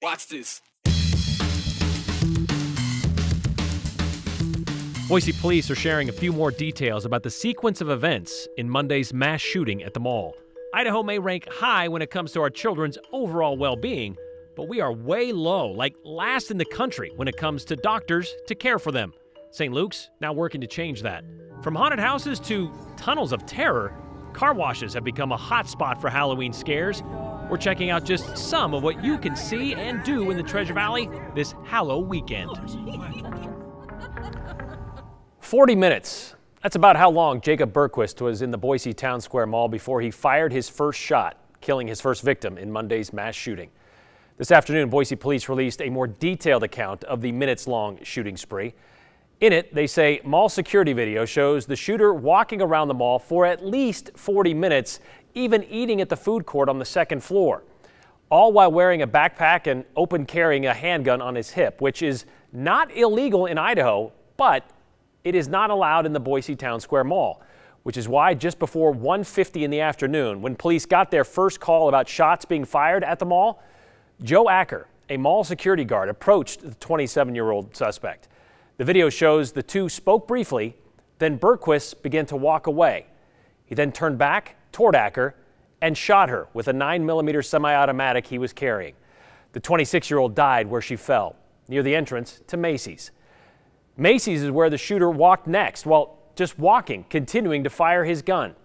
Watch this. Boise police are sharing a few more details about the sequence of events in Monday's mass shooting at the mall. Idaho may rank high when it comes to our children's overall well-being, but we are way low, like last in the country when it comes to doctors to care for them. St. Luke's now working to change that. From haunted houses to tunnels of terror, car washes have become a hot spot for Halloween scares. We're checking out just some of what you can see and do in the Treasure Valley this Hallow weekend. 40 minutes. That's about how long Jacob Berquist was in the Boise Town Square Mall before he fired his first shot, killing his first victim in Monday's mass shooting. This afternoon, Boise police released a more detailed account of the minutes-long shooting spree. In it, they say mall security video shows the shooter walking around the mall for at least 40 minutes, even eating at the food court on the second floor, all while wearing a backpack and carrying a handgun on his hip, which is not illegal in Idaho, but it is not allowed in the Boise Town Square Mall, which is why just before 1:50 in the afternoon, when police got their first call about shots being fired at the mall, Joe Acker, a mall security guard, approached the 27-year-old suspect. The video shows the two spoke briefly, then Berquist began to walk away. He then turned back toward Acker and shot her with a 9mm semi-automatic he was carrying. The 26-year-old died where she fell, near the entrance to Macy's. Macy's is where the shooter walked next, while just walking, continuing to fire his gun.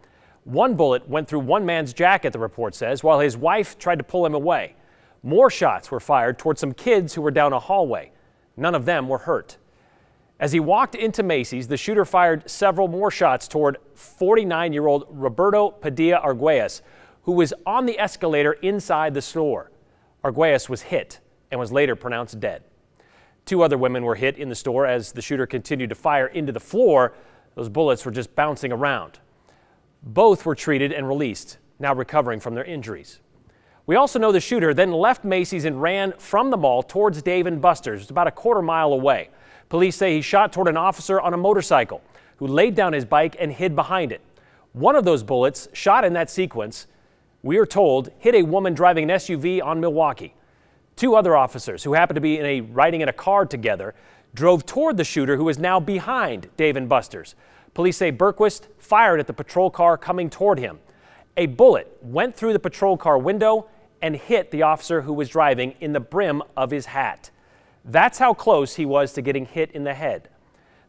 One bullet went through one man's jacket, the report says, while his wife tried to pull him away. More shots were fired toward some kids who were down a hallway. None of them were hurt. As he walked into Macy's, the shooter fired several more shots toward 49-year-old Roberto Padilla Arguelles, who was on the escalator inside the store. Arguelles was hit and was later pronounced dead. Two other women were hit in the store as the shooter continued to fire into the floor. Those bullets were just bouncing around. Both were treated and released, now recovering from their injuries. We also know the shooter then left Macy's and ran from the mall towards Dave & Buster's, it's about a quarter mile away. Police say he shot toward an officer on a motorcycle who laid down his bike and hid behind it. One of those bullets, shot in that sequence, we are told, hit a woman driving an SUV on Milwaukee. Two other officers who happened to be riding in a car together drove toward the shooter, who is now behind Dave & Buster's. Police say Berquist fired at the patrol car coming toward him. A bullet went through the patrol car window and hit the officer who was driving in the brim of his hat. That's how close he was to getting hit in the head.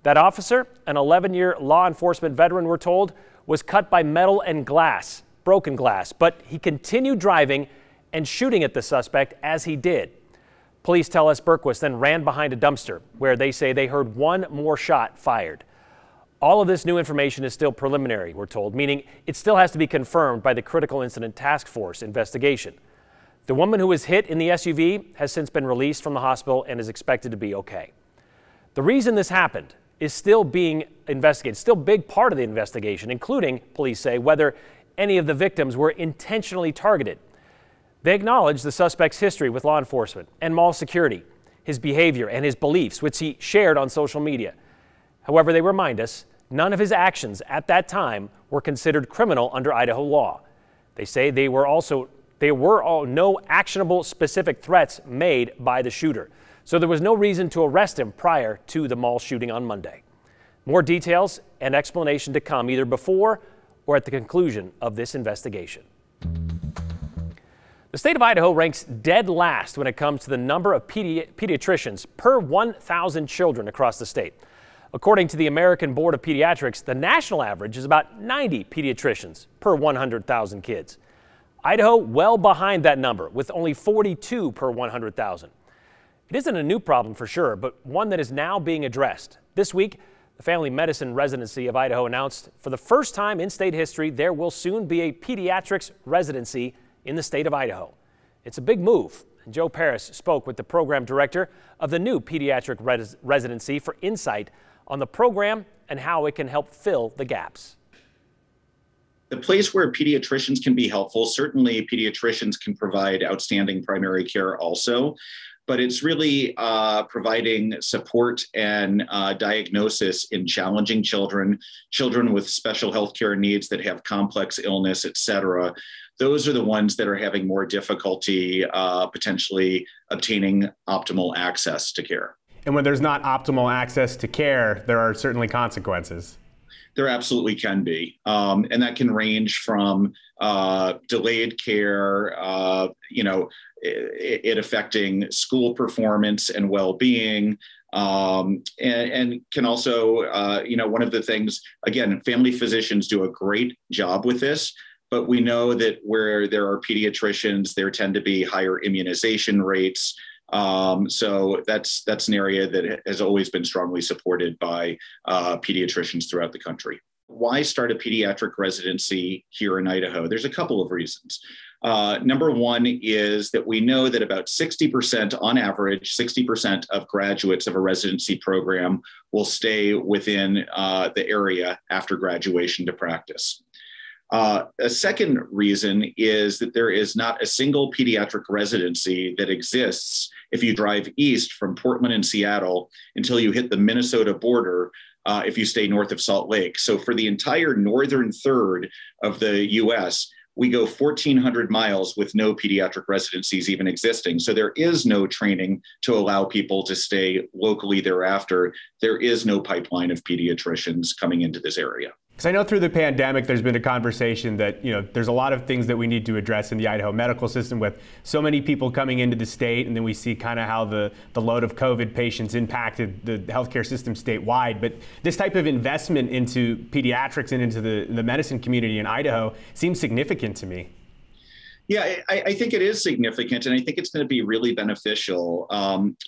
That officer, an 11-year law enforcement veteran, we're told, was cut by metal and glass, broken glass, but he continued driving and shooting at the suspect as he did. Police tell us Berquist then ran behind a dumpster, where they say they heard one more shot fired. All of this new information is still preliminary, we're told, meaning it still has to be confirmed by the Critical Incident Task Force investigation. The woman who was hit in the SUV has since been released from the hospital and is expected to be okay. The reason this happened is still being investigated, still a big part of the investigation, including, police say, whether any of the victims were intentionally targeted. They acknowledge the suspect's history with law enforcement and mall security, his behavior and his beliefs, which he shared on social media. However, they remind us none of his actions at that time were considered criminal under Idaho law. They say there were no actionable specific threats made by the shooter, so there was no reason to arrest him prior to the mall shooting on Monday. More details and explanation to come either before or at the conclusion of this investigation. The state of Idaho ranks dead last when it comes to the number of pediatricians per 1,000 children across the state. According to the American Board of Pediatrics, the national average is about 90 pediatricians per 100,000 kids. Idaho well behind that number, with only 42 per 100,000. It isn't a new problem for sure, but one that is now being addressed. This week, the Family Medicine Residency of Idaho announced for the first time in state history there will soon be a pediatrics residency in the state of Idaho. It's a big move, and Joe Paris spoke with the program director of the new pediatric residency for insight on the program and how it can help fill the gaps. The place where pediatricians can be helpful, certainly pediatricians can provide outstanding primary care also, but it's really providing support and diagnosis in challenging children with special healthcare needs that have complex illness, et cetera. those are the ones that are having more difficulty potentially obtaining optimal access to care. And when there's not optimal access to care, there are certainly consequences. There absolutely can be. And that can range from delayed care, it affecting school performance and well-being, and can also, one of the things, again, family physicians do a great job with this, but we know that where there are pediatricians, there tend to be higher immunization rates. So that's an area that has always been strongly supported by pediatricians throughout the country. Why start a pediatric residency here in Idaho? There's a couple of reasons. Number one is that we know that about 60%, on average, 60% of graduates of a residency program will stay within the area after graduation to practice. A second reason is that there is not a single pediatric residency that exists if you drive east from Portland and Seattle until you hit the Minnesota border, if you stay north of Salt Lake. So for the entire northern third of the US, we go 1,400 miles with no pediatric residencies even existing. So there is no training to allow people to stay locally thereafter. There is no pipeline of pediatricians coming into this area. Because I know through the pandemic, there's been a conversation that, there's a lot of things that we need to address in the Idaho medical system with so many people coming into the state, and then we see kind of how the load of COVID patients impacted the healthcare system statewide. But this type of investment into pediatrics and into the medicine community in Idaho seems significant to me. Yeah, I think it is significant, and I think it's going to be really beneficial.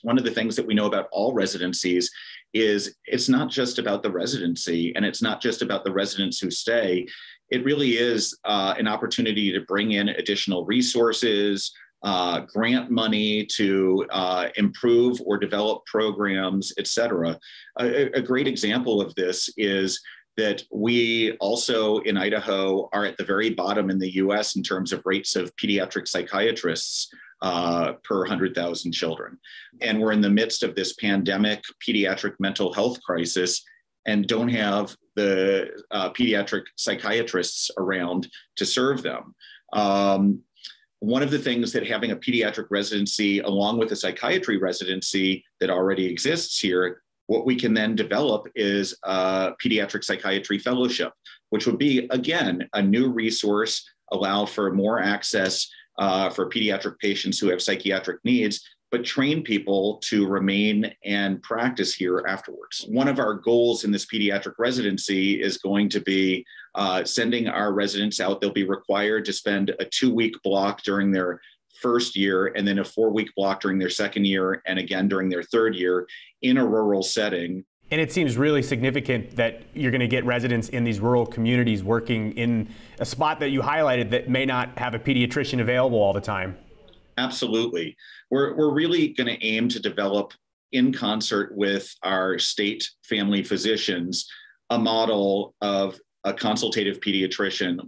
One of the things that we know about all residencies is it's not just about the residency, and it's not just about the residents who stay. It really is an opportunity to bring in additional resources, grant money to improve or develop programs, et cetera. A great example of this is that we also in Idaho are at the very bottom in the US in terms of rates of pediatric psychiatrists per 100,000 children. And we're in the midst of this pandemic pediatric mental health crisis and don't have the pediatric psychiatrists around to serve them. One of the things that having a pediatric residency along with a psychiatry residency that already exists here, what we can then develop is a pediatric psychiatry fellowship, which would be, again, a new resource, allow for more access for pediatric patients who have psychiatric needs, but train people to remain and practice here afterwards. One of our goals in this pediatric residency is going to be sending our residents out. They'll be required to spend a 2-week block during their first year and then a 4-week block during their second year and again during their third year in a rural setting. And it seems really significant that you're going to get residents in these rural communities working in a spot that you highlighted that may not have a pediatrician available all the time. Absolutely. We're really going to aim to develop, in concert with our state family physicians, a model of a consultative pediatrician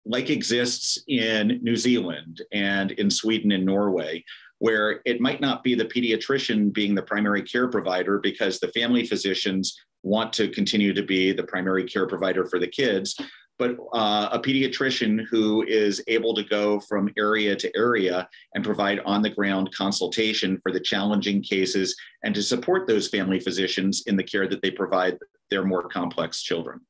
like exists in New Zealand and in Sweden and Norway, where it might not be the pediatrician being the primary care provider because the family physicians want to continue to be the primary care provider for the kids, but a pediatrician who is able to go from area to area and provide on-the-ground consultation for the challenging cases and to support those family physicians in the care that they provide their more complex children.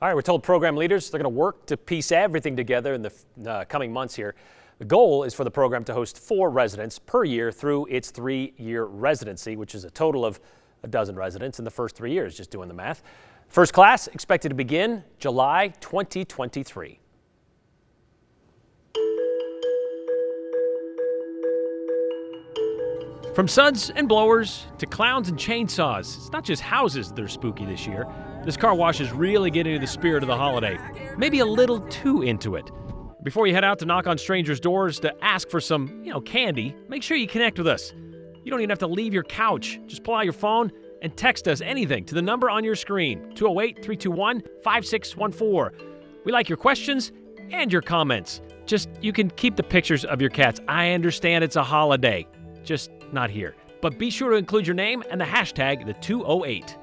All right, we're told program leaders they're going to work to piece everything together in the coming months here. The goal is for the program to host 4 residents per year through its 3-year residency, which is a total of a dozen residents in the first 3 years, just doing the math. First class expected to begin July 2023. From suds and blowers to clowns and chainsaws, it's not just houses that are spooky this year. This car wash is really getting into the spirit of the holiday, maybe a little too into it. Before you head out to knock on strangers' doors to ask for some, candy, make sure you connect with us. You don't even have to leave your couch. Just pull out your phone and text us anything to the number on your screen, 208-321-5614. We like your questions and your comments. Just, you can keep the pictures of your cats. I understand it's a holiday, just not here. But be sure to include your name and the hashtag, the 208.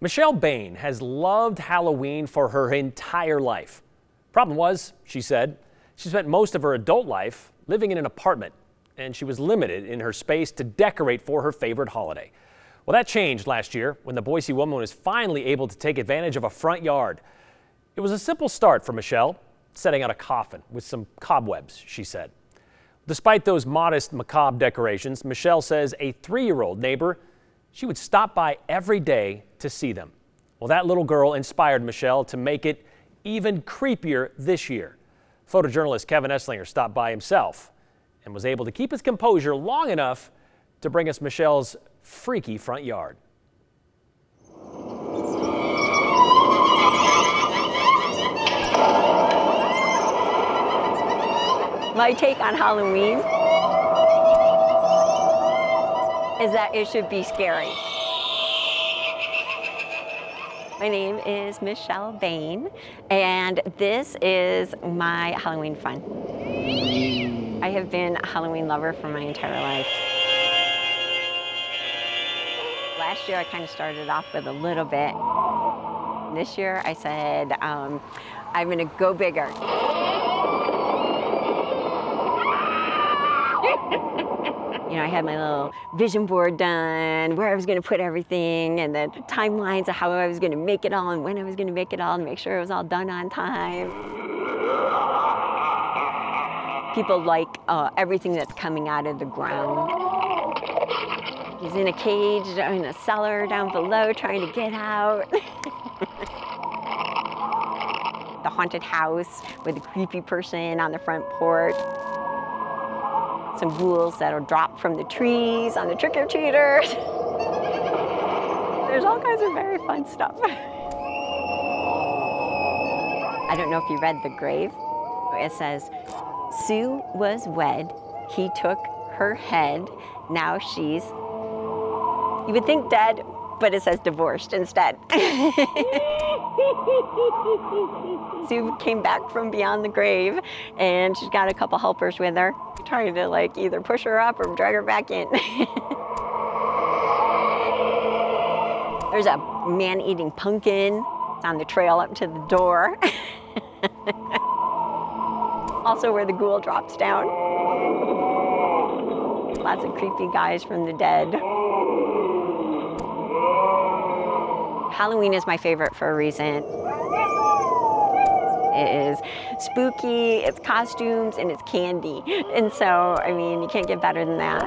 Michelle Bain has loved Halloween for her entire life. Problem was, she said, she spent most of her adult life living in an apartment, and she was limited in her space to decorate for her favorite holiday. Well, that changed last year when the Boise woman was finally able to take advantage of a front yard. It was a simple start for Michelle, setting out a coffin with some cobwebs, she said. Despite those modest macabre decorations, Michelle says a 3-year-old neighbor, she would stop by every day to see them. Well, that little girl inspired Michelle to make it even creepier this year. Photojournalist Kevin Esslinger stopped by himself and was able to keep his composure long enough to bring us Michelle's freaky front yard. My take on Halloween is that it should be scary. My name is Michelle Bain, and this is my Halloween fun. I have been a Halloween lover for my entire life. Last year I kind of started off with a little bit. This year I said, I'm gonna go bigger. You know, I had my little vision board done, where I was going to put everything, and the timelines of how I was going to make it all and when I was going to make it all and make sure it was all done on time. People like everything that's coming out of the ground. He's in a cage, in a cellar down below trying to get out. The haunted house with a creepy person on the front porch. Some ghouls that'll drop from the trees on the trick-or-treaters. There's all kinds of very fun stuff. I don't know if you read The Grave. It says, Sue was wed, he took her head, now she's, you would think dead, but it says divorced instead. Sue came back from beyond the grave, and she's got a couple helpers with her, trying to like either push her up or drag her back in. There's a man eating pumpkin. It's on the trail up to the door. Also where the ghoul drops down. Lots of creepy guys from the dead. Halloween is my favorite for a reason. It is spooky, it's costumes, and it's candy. And so, I mean, you can't get better than that.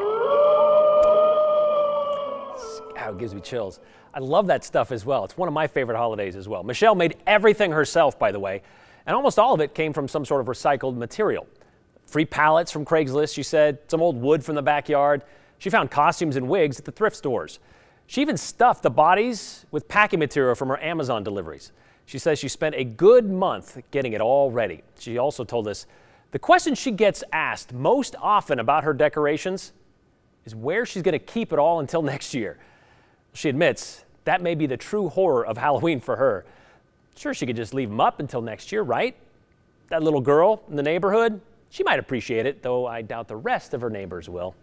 Ow, it gives me chills. I love that stuff as well. It's one of my favorite holidays as well. Michelle made everything herself, by the way, and almost all of it came from some sort of recycled material. Free pallets from Craigslist, she said, some old wood from the backyard. She found costumes and wigs at the thrift stores. She even stuffed the bodies with packing material from her Amazon deliveries. She says she spent a good month getting it all ready. She also told us the question she gets asked most often about her decorations is where she's going to keep it all until next year. She admits that may be the true horror of Halloween for her. Sure, she could just leave them up until next year, right? That little girl in the neighborhood, she might appreciate it, though I doubt the rest of her neighbors will.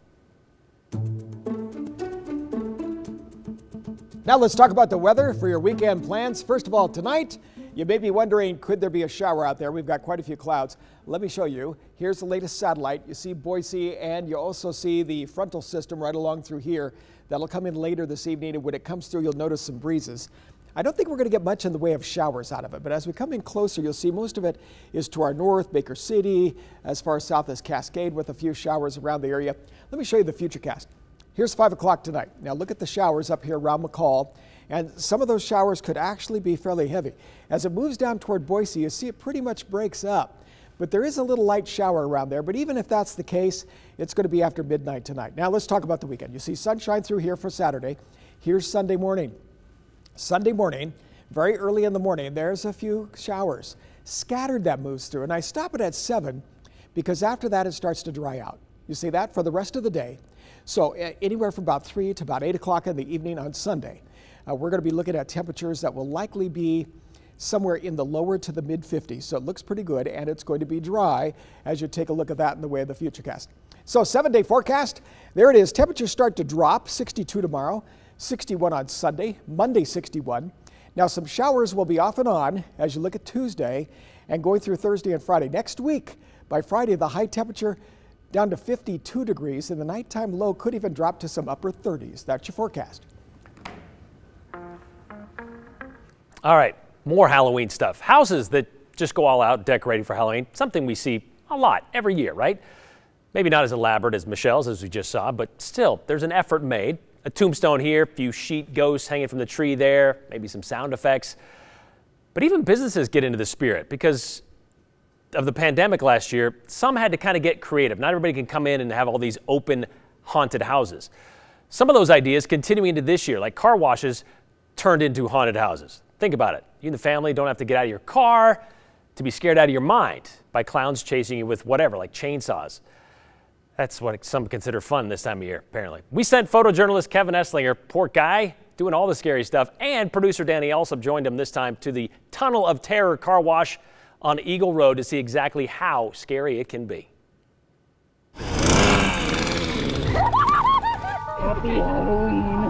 Now let's talk about the weather for your weekend plans. First of all, tonight, you may be wondering, could there be a shower out there? We've got quite a few clouds. Let me show you. Here's the latest satellite. You see Boise, and you also see the frontal system right along through here. That'll come in later this evening, and when it comes through, you'll notice some breezes. I don't think we're going to get much in the way of showers out of it, but as we come in closer, you'll see most of it is to our north, Baker City, as far south as Cascade, with a few showers around the area. Let me show you the futurecast. Here's 5 o'clock tonight. Now look at the showers up here around McCall, and some of those showers could actually be fairly heavy. As it moves down toward Boise, you see it pretty much breaks up, but there is a little light shower around there. But even if that's the case, it's going to be after midnight tonight. Now let's talk about the weekend. You see sunshine through here for Saturday. Here's Sunday morning. Sunday morning, very early in the morning, there's a few showers. Scattered that moves through, and I stop it at 7 because after that it starts to dry out. You see that for the rest of the day. So anywhere from about 3 to about 8 o'clock in the evening on Sunday, we're going to be looking at temperatures that will likely be somewhere in the lower to the mid 50s. So it looks pretty good, and it's going to be dry as you take a look at that in the way of the futurecast. So 7-day forecast, there it is. Temperatures start to drop, 62 tomorrow, 61 on Sunday, Monday 61. Now some showers will be off and on as you look at Tuesday and going through Thursday and Friday. Next week, by Friday, the high temperature down to 52 degrees and the nighttime low could even drop to some upper 30s. That's your forecast. All right, more Halloween stuff. Houses that just go all out decorating for Halloween, something we see a lot every year, right? Maybe not as elaborate as Michelle's, as we just saw, but still, there's an effort made. A tombstone here, a few sheet ghosts hanging from the tree there, maybe some sound effects. But even businesses get into the spirit because of the pandemic last year. Some had to kind of get creative. Not everybody can come in and have all these open haunted houses. Some of those ideas continuing into this year, like car washes turned into haunted houses. Think about it. You and the family don't have to get out of your car to be scared out of your mind by clowns chasing you with whatever, like chainsaws. That's what some consider fun this time of year, apparently. We sent photojournalist Kevin Esslinger, poor guy, doing all the scary stuff, and producer Danny also joined him this time to the Tunnel of Terror car wash on Eagle Road to see exactly how scary it can be. Happy Halloween.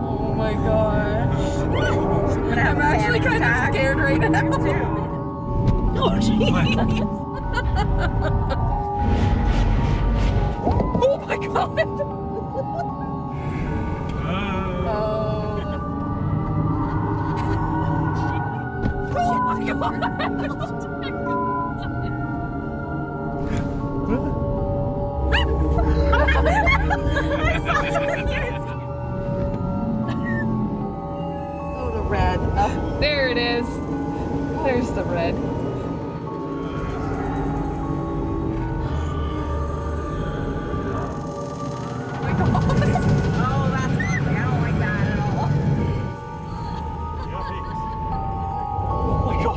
Oh my gosh. I'm actually kind of scared right now. Oh, jeez. Oh my god. Oh my god. Oh, the red. There it is. There's the red. Oh my god. Oh, that's lovely. I don't like that at all. Oh my god.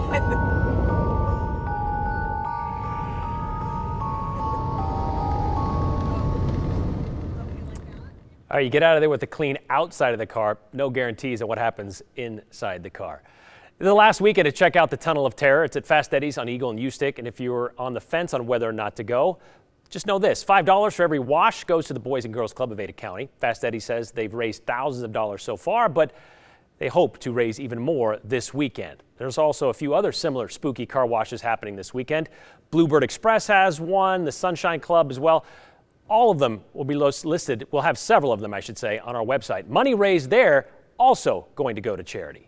All right, you get out of there with the clean outside of the car. No guarantees on what happens inside the car. The last weekend to check out the Tunnel of Terror. It's at Fast Eddie's on Eagle and Ustick. And if you're on the fence on whether or not to go, just know this. $5 for every wash goes to the Boys and Girls Club of Ada County. Fast Eddie says they've raised thousands of dollars so far, but they hope to raise even more this weekend. There's also a few other similar spooky car washes happening this weekend. Bluebird Express has one, the Sunshine Club as well. All of them will be listed. We'll have several of them, I should say, on our website. Money raised there also going to go to charity.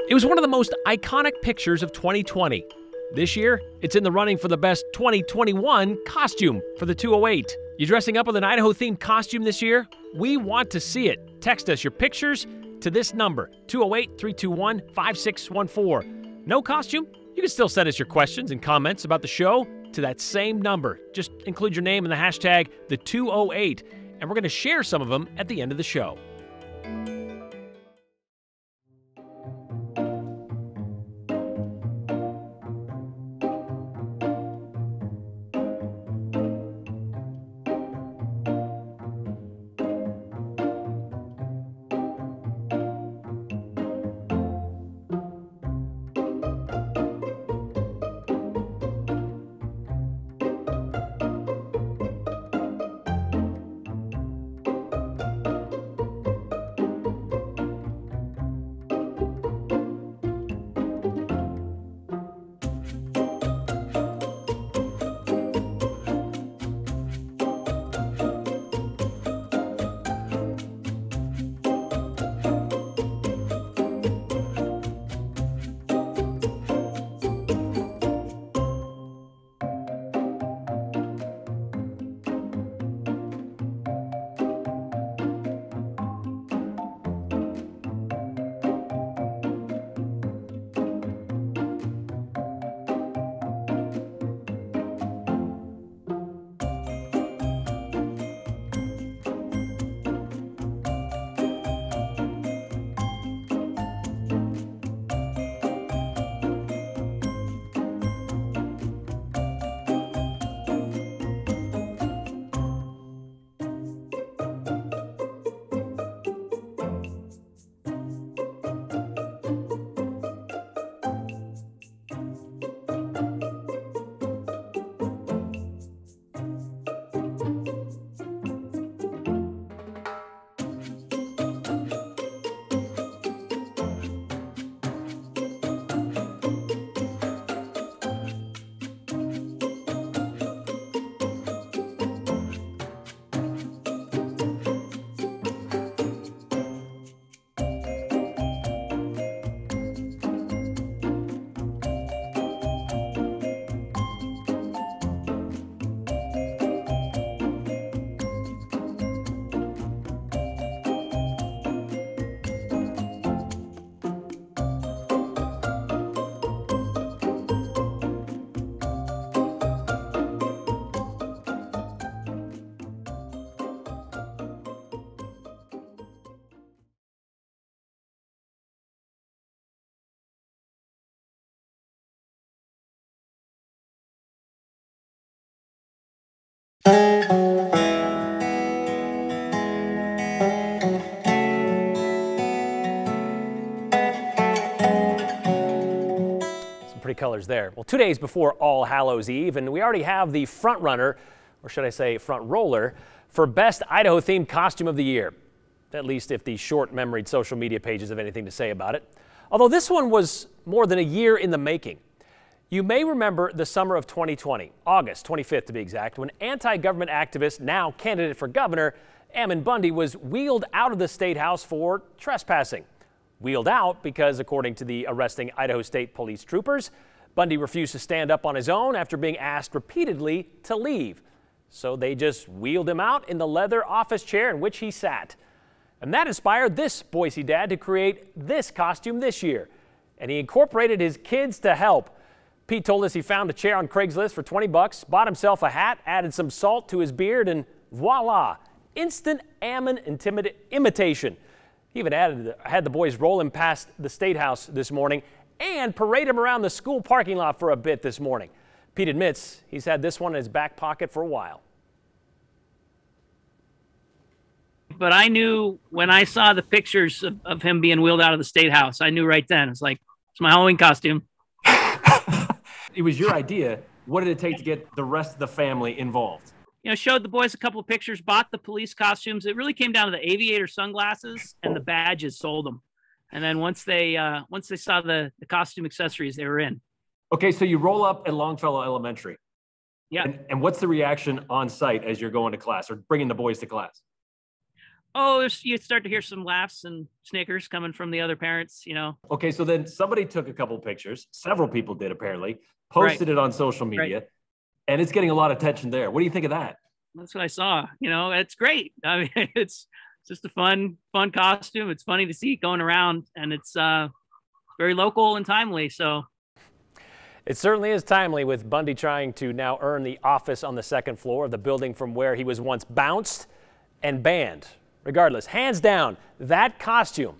It was one of the most iconic pictures of 2020. This year, it's in the running for the best 2021 costume for the 208. You dressing up with an Idaho-themed costume this year? We want to see it. Text us your pictures to this number, 208-321-5614. No costume? You can still send us your questions and comments about the show to that same number. Just include your name and the hashtag #the208, and we're going to share some of them at the end of the show. pretty colors there. Well, 2 days before All Hallows Eve, and we already have the front runner, or should I say front roller, for Best Idaho-themed Costume of the Year. At least if the short-memoried social media pages have anything to say about it. Although this one was more than a year in the making. You may remember the summer of 2020, August 25th to be exact, when anti-government activist, now candidate for governor, Ammon Bundy was wheeled out of the State House for trespassing. Wheeled out because, according to the arresting Idaho State Police troopers, Bundy refused to stand up on his own after being asked repeatedly to leave. So they just wheeled him out in the leather office chair in which he sat. And that inspired this Boise dad to create this costume this year. And he incorporated his kids to help. Pete told us he found a chair on Craigslist for 20 bucks, bought himself a hat, added some salt to his beard, and voila, instant Ammon imitation. He even had the boys roll him past the State House this morning and parade him around the school parking lot for a bit this morning. Pete admits he's had this one in his back pocket for a while. But I knew when I saw the pictures of him being wheeled out of the State House, I knew right then. It's like, it's my Halloween costume. It was your idea. What did it take to get the rest of the family involved? You know, showed the boys a couple of pictures, bought the police costumes. It really came down to the aviator sunglasses and the badges, sold them. And then once they saw the costume accessories, they were in. Okay, so you roll up at Longfellow Elementary. Yeah. And what's the reaction on site as you're going to class or bringing the boys to class? Oh, you start to hear some laughs and snickers coming from the other parents, you know. Okay, so then somebody took a couple pictures. Several people did, apparently. Posted it on social media. And it's getting a lot of attention there. What do you think of that? That's what I saw. You know, it's great. I mean, it's just a fun costume. It's funny to see it going around, and it's very local and timely. So it certainly is timely, with Bundy trying to now earn the office on the second floor of the building from where he was once bounced and banned. Regardless, hands down, that costume,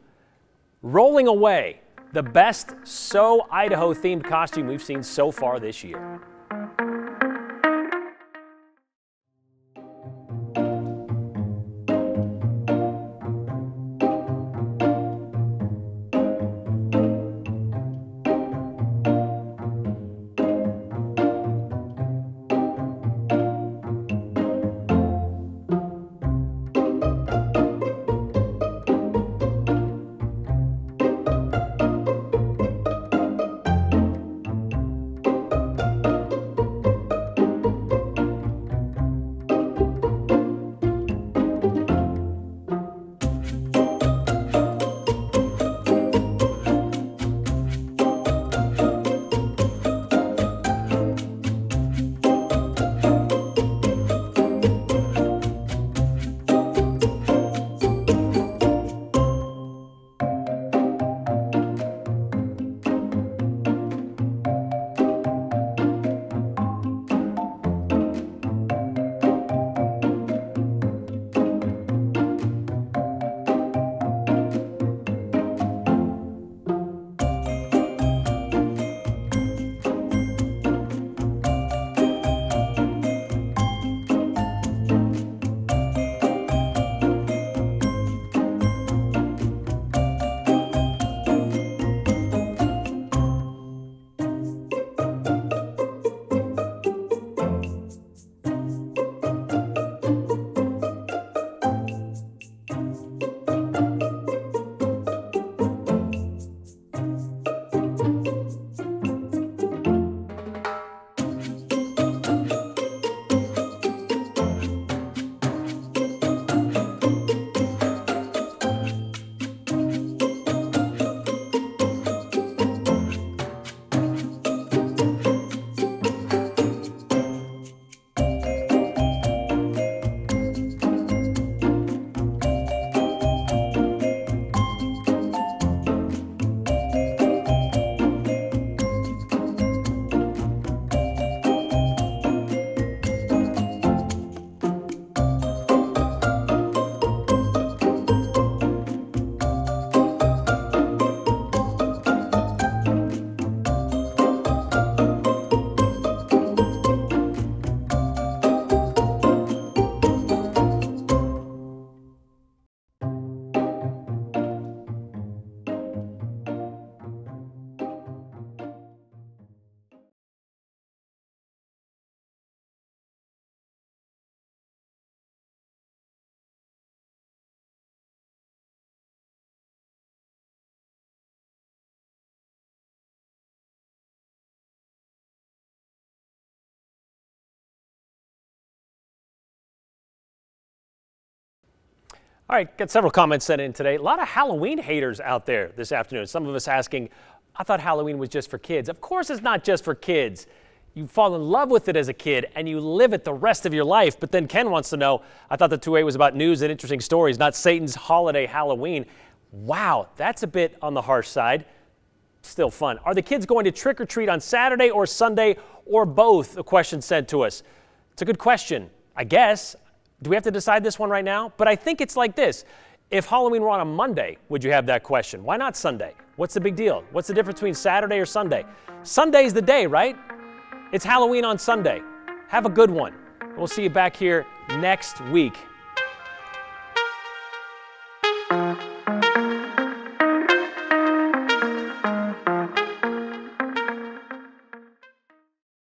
rolling away, the best So Idaho themed costume we've seen so far this year. All right, got several comments sent in today. A lot of Halloween haters out there this afternoon. Some of us asking, I thought Halloween was just for kids. Of course it's not just for kids. You fall in love with it as a kid and you live it the rest of your life. But then Ken wants to know, I thought the 2A was about news and interesting stories, not Satan's holiday Halloween. Wow, that's a bit on the harsh side. Still fun. Are the kids going to trick or treat on Saturday or Sunday or both? A question sent to us. It's a good question, I guess. Do we have to decide this one right now? But I think it's like this. If Halloween were on a Monday, would you have that question? Why not Sunday? What's the big deal? What's the difference between Saturday or Sunday? Sunday's the day, right? It's Halloween on Sunday. Have a good one. We'll see you back here next week.